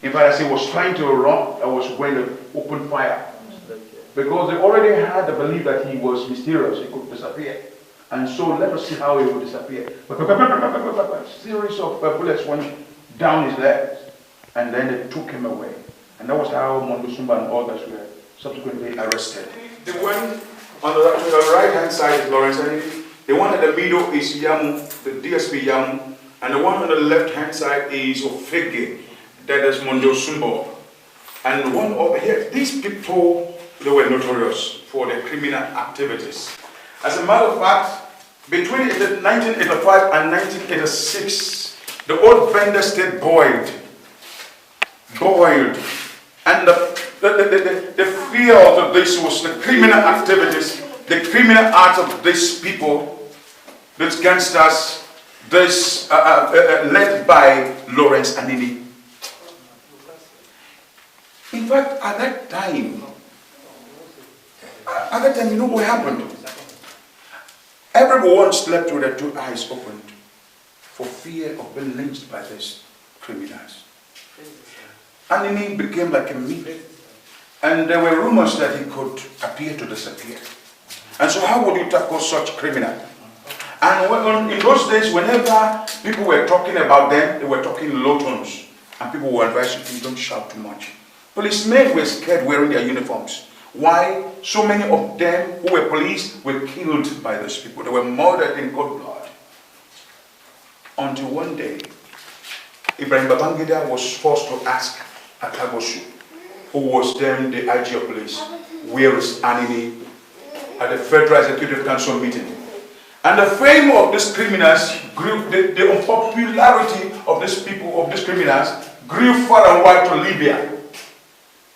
In fact, as he was trying to run, I was going to open fire. Because they already had the belief that he was mysterious, he could disappear. And so let us see how he would disappear. A series of bullets went down his legs, and then they took him away. And that was how Mondosumba and others were subsequently arrested. The one on the right hand side is Lawrence Anini. The one in the middle is Yamu, the DSP Yamu. And the one on the left hand side is Ofege, that is Mondosumba. And the one over here, these people, they were notorious for their criminal activities. As a matter of fact, between 1985 and 1986, the old Bendel state boiled. And the fear of this was the criminal activities, the criminal acts of these people, these gangsters, this led by Lawrence Anini. In fact, at that time, you know what happened? Everyone slept with their two eyes opened for fear of being lynched by these criminals. Anini became like a myth, and there were rumors that he could appear to disappear. And so how would you tackle such criminal? And in those days, whenever people were talking about them, they were talking in low tones, and people were advising you, don't shout too much. Policemen were scared wearing their uniforms. Why? So many of them who were police were killed by those people. They were murdered in cold blood. Until one day, Ibrahim Babangida was forced to ask Akagoshu, who was then the IG of police, where is Anini, at the Federal Executive Council meeting. And the fame of these criminals grew, the unpopularity of these people, of these criminals, grew far and wide to Libya,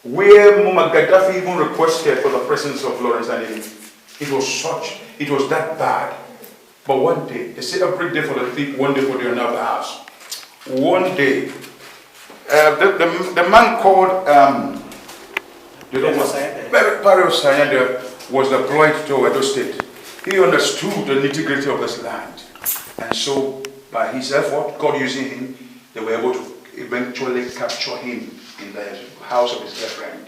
where Muammar Gaddafi even requested for the presence of Lawrence Anini. It was that bad. But one day, they say every day for the thief, one day for the another house. One day, the man called Pario Sayende was deployed to Edo State. He understood the nitty-gritty of this land. And so, by his effort, God using him, they were able to eventually capture him in the house of his girlfriend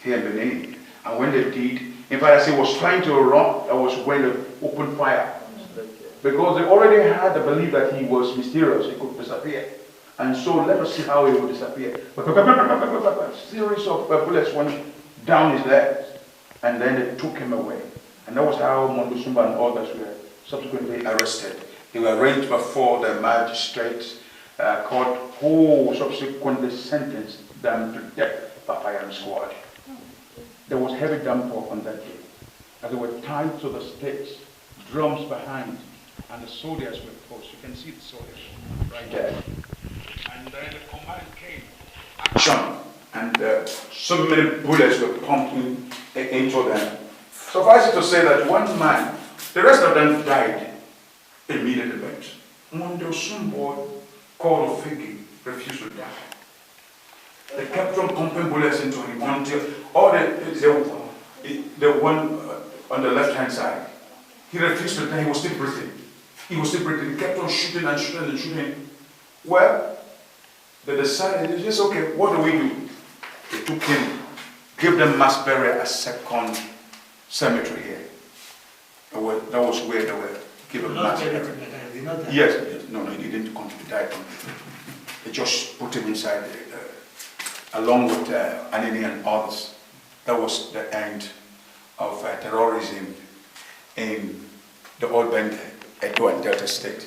here in Benin. And when they did, in fact, as he was trying to run, I was going to open fire. Because they already had the belief that he was mysterious, he could disappear. And so let us see how he would disappear. A series of bullets went down his legs, and then they took him away. And that was how Mondosumba and others were subsequently arrested. They were arraigned before the magistrate court, who subsequently sentenced them to death by firing squad. There was heavy downpour on that day, as they were tied to the stakes, drums behind, and the soldiers were posted. You can see the soldiers right there. And then the command came, action, and so many bullets were pumping into them. Suffice it to say that one man, the rest of them died immediately. Mondosumba called Ofege refused to die. They kept on pumping bullets into him until all the one on the left hand side, he refused to die. He was still breathing. He was still breathing. He kept on shooting and shooting and shooting. Well, they decided, it's okay, what do we do? They took him, gave them mass burial at second cemetery here. That was where they were given mass burial. Yes, no, he didn't come to die. They just put him inside along with Anini and others. That was the end of terrorism in the old Bendel, Edo and Delta State.